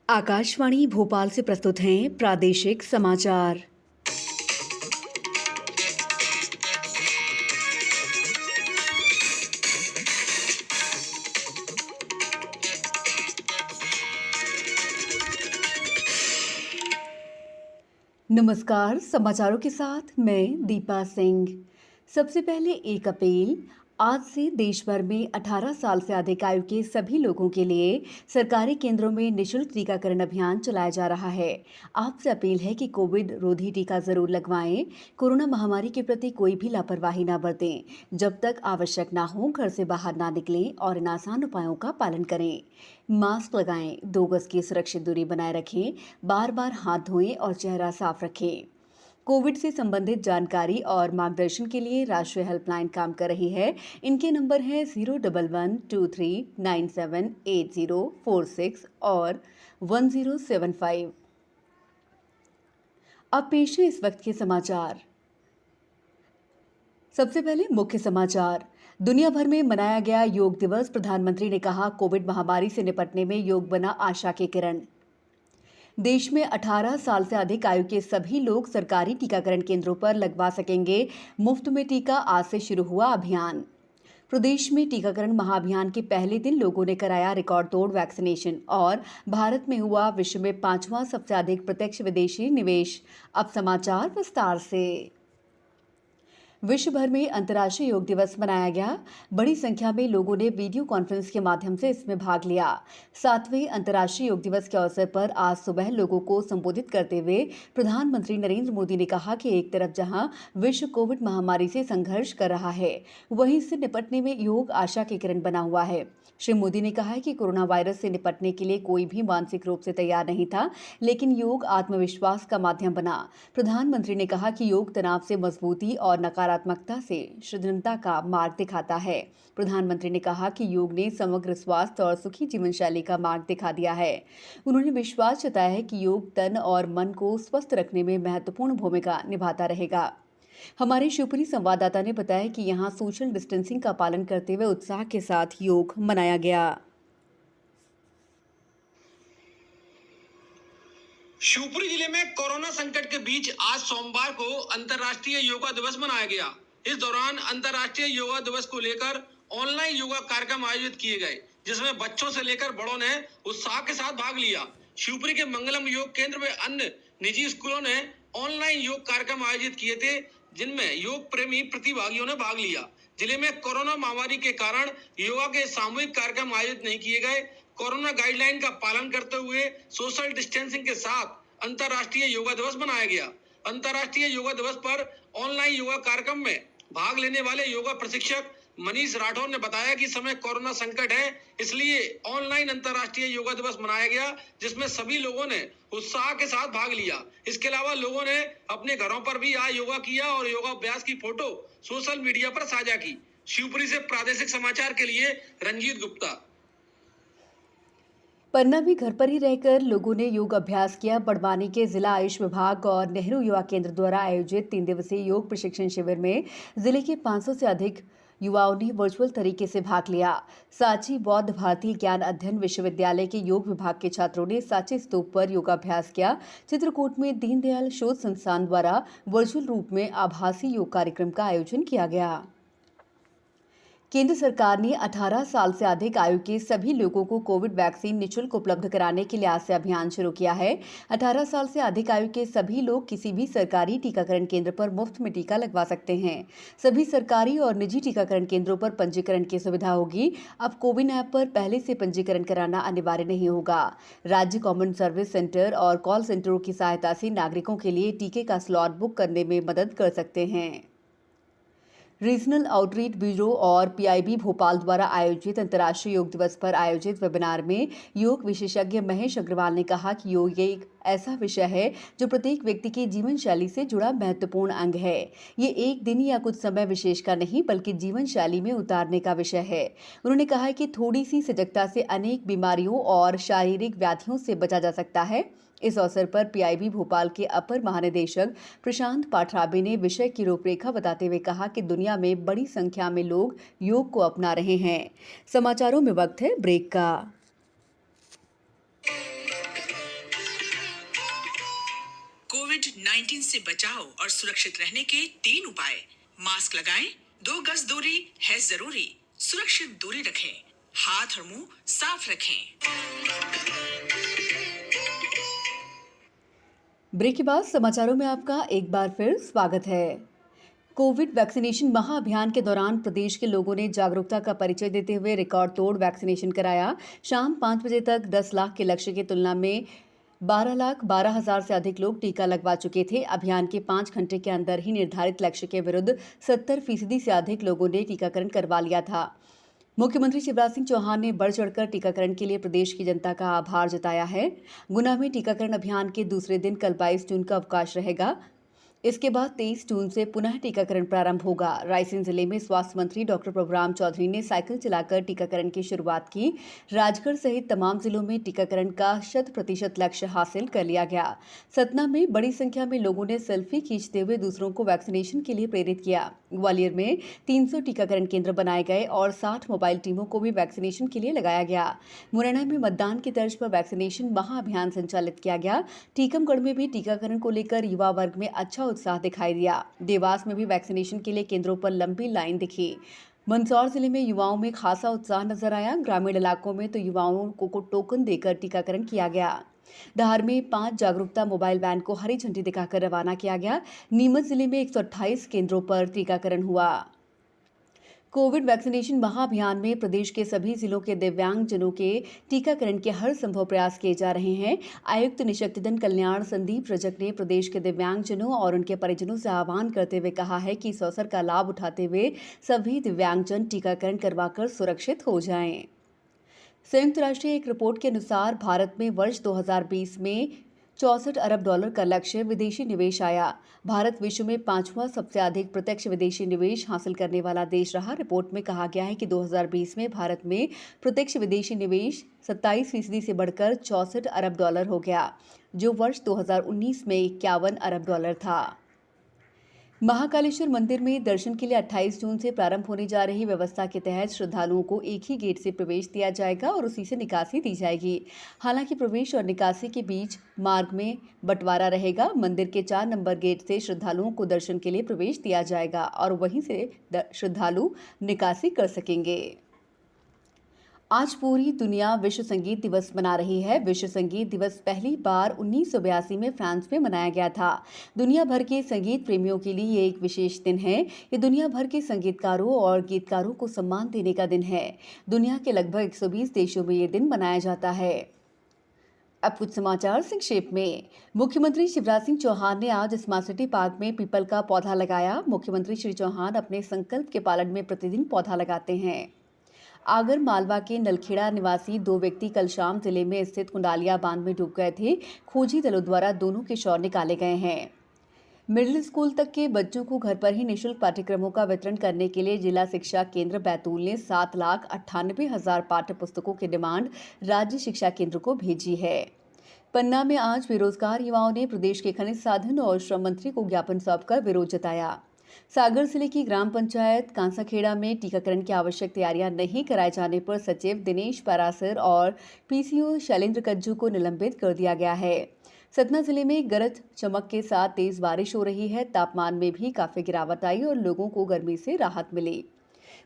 आकाशवाणी भोपाल से प्रस्तुत हैं प्रादेशिक समाचार। नमस्कार, समाचारों के साथ मैं दीपा सिंह। सबसे पहले एक अपील। आज से देश भर में 18 साल से अधिक आयु के सभी लोगों के लिए सरकारी केंद्रों में निशुल्क टीकाकरण अभियान चलाया जा रहा है। आपसे अपील है कि कोविड रोधी टीका जरूर लगवाएं। कोरोना महामारी के प्रति कोई भी लापरवाही ना बरतें। जब तक आवश्यक ना हो घर से बाहर ना निकलें और इन आसान उपायों का पालन करें। मास्क लगाएं, 2 गज की सुरक्षित दूरी बनाए रखें, बार-बार हाथ धोएं और चेहरा साफ रखें। कोविड से संबंधित जानकारी और मार्गदर्शन के लिए राष्ट्रीय हेल्पलाइन काम कर रही है। इनके नंबर हैं 01123978046 और 1075। अब पेश है इस वक्त के समाचार। सबसे पहले मुख्य समाचार। दुनिया भर में मनाया गया योग दिवस। प्रधानमंत्री ने कहा, कोविड महामारी से निपटने में योग बना आशा की किरण। देश में 18 साल से अधिक आयु के सभी लोग सरकारी टीकाकरण केंद्रों पर लगवा सकेंगे मुफ्त में टीका। आज से शुरू हुआ अभियान। प्रदेश में टीकाकरण महाअभियान के पहले दिन लोगों ने कराया रिकॉर्ड तोड़ वैक्सीनेशन और भारत में हुआ विश्व में 5वां सबसे अधिक प्रत्यक्ष विदेशी निवेश। अब समाचार विस्तार से। विश्व भर में अंतर्राष्ट्रीय योग दिवस मनाया गया। बड़ी संख्या में लोगों ने वीडियो कॉन्फ्रेंस के माध्यम से इसमें भाग लिया। 7वें अंतर्राष्ट्रीय योग दिवस के अवसर पर आज सुबह लोगों को संबोधित करते हुए प्रधानमंत्री नरेंद्र मोदी ने कहा कि एक तरफ जहां विश्व कोविड महामारी से संघर्ष कर रहा है, वहीं इससे निपटने में योग आशा की किरण बना हुआ है। श्री मोदी ने कहा कि कोरोना वायरस से निपटने के लिए कोई भी मानसिक रूप से तैयार नहीं था, लेकिन योग आत्मविश्वास का माध्यम बना। प्रधानमंत्री ने कहा कि योग तनाव से मजबूती और नकारात्मकता से सृजनता का मार्ग दिखाता है। प्रधानमंत्री ने कहा कि योग ने समग्र स्वास्थ्य और सुखी जीवन शैली का मार्ग दिखा दिया है। उन्होंने विश्वास जताया है कि योग तन और मन को स्वस्थ रखने में महत्वपूर्ण भूमिका निभाता रहेगा। हमारे शिवपुरी संवाददाता ने बताया कि यहां सोशल डिस्टेंसिंग का पालन करते हुए उत्साह के साथ योग मनाया गया। शिवपुरी जिले में कोरोना संकट के बीच आज सोमवार को अंतर्राष्ट्रीय योगा दिवस मनाया गया। इस दौरान अंतर्राष्ट्रीय योगा दिवस को लेकर ऑनलाइन योगा कार्यक्रम आयोजित किए गए, जिसमें बच्चों से लेकर बड़ों ने उत्साह के साथ भाग लिया। शिवपुरी के मंगलम योग केंद्र में अन्य निजी स्कूलों ने ऑनलाइन योग कार्यक्रम आयोजित किए थे, जिनमें योग प्रेमी प्रतिभागियों ने भाग लिया। जिले में कोरोना महामारी के कारण योगा के सामूहिक कार्यक्रम आयोजित नहीं किए गए। कोरोना गाइडलाइन का पालन करते हुए सोशल डिस्टेंसिंग के साथ अंतर्राष्ट्रीय योगा दिवस मनाया गया। अंतर्राष्ट्रीय योगा दिवस पर ऑनलाइन योगा कार्यक्रम में भाग लेने वाले योगा प्रशिक्षक मनीष राठौर ने बताया कि समय कोरोना संकट है, इसलिए ऑनलाइन अंतर्राष्ट्रीय योगा दिवस मनाया गया, जिसमें सभी लोगों ने उत्साह के साथ भाग लिया। इसके अलावा लोगों ने अपने घरों पर भी आज योगा किया और योगाभ्यास की फोटो सोशल मीडिया पर साझा की। शिवपुरी से प्रादेशिक समाचार के लिए रंजीत गुप्ता। पन्ना भी घर पर ही रहकर लोगों ने योग अभ्यास किया। बड़वानी के जिला आयुष विभाग और नेहरू युवा केंद्र द्वारा आयोजित 3 दिवसीय योग प्रशिक्षण शिविर में जिले के 500 से अधिक युवाओं ने वर्चुअल तरीके से भाग लिया। सांची बौद्ध भारतीय ज्ञान अध्ययन विश्वविद्यालय के योग विभाग के छात्रों ने सांची स्तूप पर योगाभ्यास किया। चित्रकूट में दीनदयाल शोध संस्थान द्वारा वर्चुअल रूप में आभासी योग कार्यक्रम का आयोजन किया गया। केंद्र सरकार ने 18 साल से अधिक आयु के सभी लोगों को कोविड वैक्सीन निःशुल्क उपलब्ध कराने के लिए आज से अभियान शुरू किया है। 18 साल से अधिक आयु के सभी लोग किसी भी सरकारी टीकाकरण केंद्र पर मुफ्त में टीका लगवा सकते हैं। सभी सरकारी और निजी टीकाकरण केंद्रों पर पंजीकरण की सुविधा होगी। अब कोविन ऐप पर पहले से पंजीकरण कराना अनिवार्य नहीं होगा। राज्य कॉमन सर्विस सेंटर और कॉल सेंटरों की सहायता से नागरिकों के लिए टीके का स्लॉट बुक करने में मदद कर सकते हैं। रीजनल आउटरीच ब्यूरो और पीआईबी भोपाल द्वारा आयोजित अंतर्राष्ट्रीय योग दिवस पर आयोजित वेबिनार में योग विशेषज्ञ महेश अग्रवाल ने कहा कि योग एक ऐसा विषय है जो प्रत्येक व्यक्ति की जीवन शैली से जुड़ा महत्वपूर्ण अंग है। ये एक दिन या कुछ समय विशेष का नहीं, बल्कि जीवन शैली में उतारने का विषय है। उन्होंने कहा कि थोड़ी सी सजगता से अनेक बीमारियों और शारीरिक व्याधियों से बचा जा सकता है। इस अवसर पर पीआईबी भोपाल के अपर महानिदेशक प्रशांत पाठराबे ने विषय की रूपरेखा बताते हुए कहा कि दुनिया में बड़ी संख्या में लोग योग को अपना रहे हैं। समाचारों में वक्त है ब्रेक का। कोविड-19 से बचाव और सुरक्षित रहने के 3 उपाय। मास्क लगाएं, 2 गज दूरी है जरूरी, सुरक्षित दूरी रखें, हाथ और मुंह साफ रखें। ब्रेक के बाद समाचारों में आपका एक बार फिर स्वागत है। कोविड वैक्सीनेशन महाअभियान के दौरान प्रदेश के लोगों ने जागरूकता का परिचय देते हुए रिकॉर्ड तोड़ वैक्सीनेशन कराया। शाम 5 बजे तक 10 लाख के लक्ष्य की तुलना में 12,12,000 से अधिक लोग टीका लगवा चुके थे। अभियान के 5 घंटे के अंदर ही निर्धारित लक्ष्य के विरुद्ध 70% से अधिक लोगों ने टीकाकरण करवा लिया था। मुख्यमंत्री शिवराज सिंह चौहान ने बढ़ चढ़कर टीकाकरण के लिए प्रदेश की जनता का आभार जताया है। गुना में टीकाकरण अभियान के दूसरे दिन कल 22 जून का अवकाश रहेगा। इसके बाद 23 जून से पुनः टीकाकरण प्रारंभ होगा। रायसेन जिले में स्वास्थ्य मंत्री डॉक्टर प्रभुराम चौधरी ने साइकिल चलाकर टीकाकरण की शुरुआत की। राजगढ़ सहित तमाम जिलों में टीकाकरण का 100% लक्ष्य हासिल कर लिया गया। सतना में बड़ी संख्या में लोगों ने सेल्फी खींचते हुए दूसरों को वैक्सीनेशन के लिए प्रेरित किया। ग्वालियर में 300 टीकाकरण केंद्र बनाए गए और 60 मोबाइल टीमों को भी वैक्सीनेशन के लिए लगाया गया। मुरैना में मतदान की तर्ज पर वैक्सीनेशन महाअभियान संचालित किया गया। टीकमगढ़ में भी टीकाकरण को लेकर युवा वर्ग में अच्छा उत्साह दिखाई दिया। देवास में भी वैक्सीनेशन के लिए केंद्रों पर लंबी लाइन दिखी। मंदसौर जिले में युवाओं में खासा उत्साह नजर आया। ग्रामीण इलाकों में तो युवाओं को टोकन देकर टीकाकरण किया गया। धार में 5 जागरूकता मोबाइल वैन को हरी झंडी दिखाकर रवाना किया गया। नीमच जिले में 128 केंद्रों पर टीकाकरण हुआ। कोविड वैक्सीनेशन महाअभियान में प्रदेश के सभी जिलों के दिव्यांगजनों के टीकाकरण के हर संभव प्रयास किए जा रहे हैं। आयुक्त निशक्तिदन कल्याण संदीप रजक ने प्रदेश के दिव्यांगजनों और उनके परिजनों से आह्वान करते हुए कहा है कि इस अवसर का लाभ उठाते हुए सभी दिव्यांगजन टीकाकरण करवाकर सुरक्षित हो जाएं। संयुक्त राष्ट्र एक रिपोर्ट के अनुसार भारत में वर्ष 2020 में $64 अरब का लक्ष्य विदेशी निवेश आया। भारत विश्व में 5वां सबसे अधिक प्रत्यक्ष विदेशी निवेश हासिल करने वाला देश रहा। रिपोर्ट में कहा गया है कि 2020 में भारत में प्रत्यक्ष विदेशी निवेश 27% से बढ़कर $64 अरब हो गया, जो वर्ष 2019 में $51 अरब था। महाकालेश्वर मंदिर में दर्शन के लिए 28 जून से प्रारंभ होने जा रही व्यवस्था के तहत श्रद्धालुओं को एक ही गेट से प्रवेश दिया जाएगा और उसी से निकासी दी जाएगी। हालांकि प्रवेश और निकासी के बीच मार्ग में बंटवारा रहेगा। मंदिर के 4 नंबर गेट से श्रद्धालुओं को दर्शन के लिए प्रवेश दिया जाएगा और वहीं से श्रद्धालु निकासी कर सकेंगे। आज पूरी दुनिया विश्व संगीत दिवस मना रही है। विश्व संगीत दिवस पहली बार 1982 में फ्रांस में मनाया गया था। दुनिया भर के संगीत प्रेमियों के लिए ये एक विशेष दिन है। ये दुनिया भर के संगीतकारों और गीतकारों को सम्मान देने का दिन है। दुनिया के लगभग 120 देशों में ये दिन मनाया जाता है। अब कुछ समाचार संक्षेप में। मुख्यमंत्री शिवराज सिंह चौहान ने आज स्मार्ट सिटी पार्क में पीपल का पौधा लगाया। मुख्यमंत्री श्री चौहान अपने संकल्प के पालन में प्रतिदिन पौधा लगाते हैं। आगर मालवा के नलखेड़ा निवासी 2 व्यक्ति कल शाम जिले में स्थित कुंडालिया बांध में डूब गए थे। खोजी दलों द्वारा दोनों के शव निकाले गए हैं। मिडिल स्कूल तक के बच्चों को घर पर ही निःशुल्क पाठ्यक्रमों का वितरण करने के लिए जिला शिक्षा केंद्र बैतूल ने 7,98,000 पाठ्य पुस्तकों की डिमांड राज्य शिक्षा केंद्र को भेजी है। पन्ना में आज बेरोजगार युवाओं ने प्रदेश के खनिज साधन और श्रम मंत्री को ज्ञापन सौंपकर विरोध जताया। सागर जिले की ग्राम पंचायत कांसाखेड़ा में टीकाकरण की आवश्यक तैयारियां नहीं कराए जाने पर सचिव दिनेश पारासर और पीसीओ शैलेंद्र कज्जू को निलंबित कर दिया गया है। सतना जिले में गरज चमक के साथ तेज बारिश हो रही है। तापमान में भी काफी गिरावट आई और लोगों को गर्मी से राहत मिली।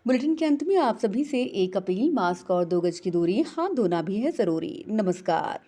बुलेटिन के अंत में आप सभी से एक अपील, मास्क और 2 गज की दूरी, हाथ धोना भी है जरूरी। नमस्कार।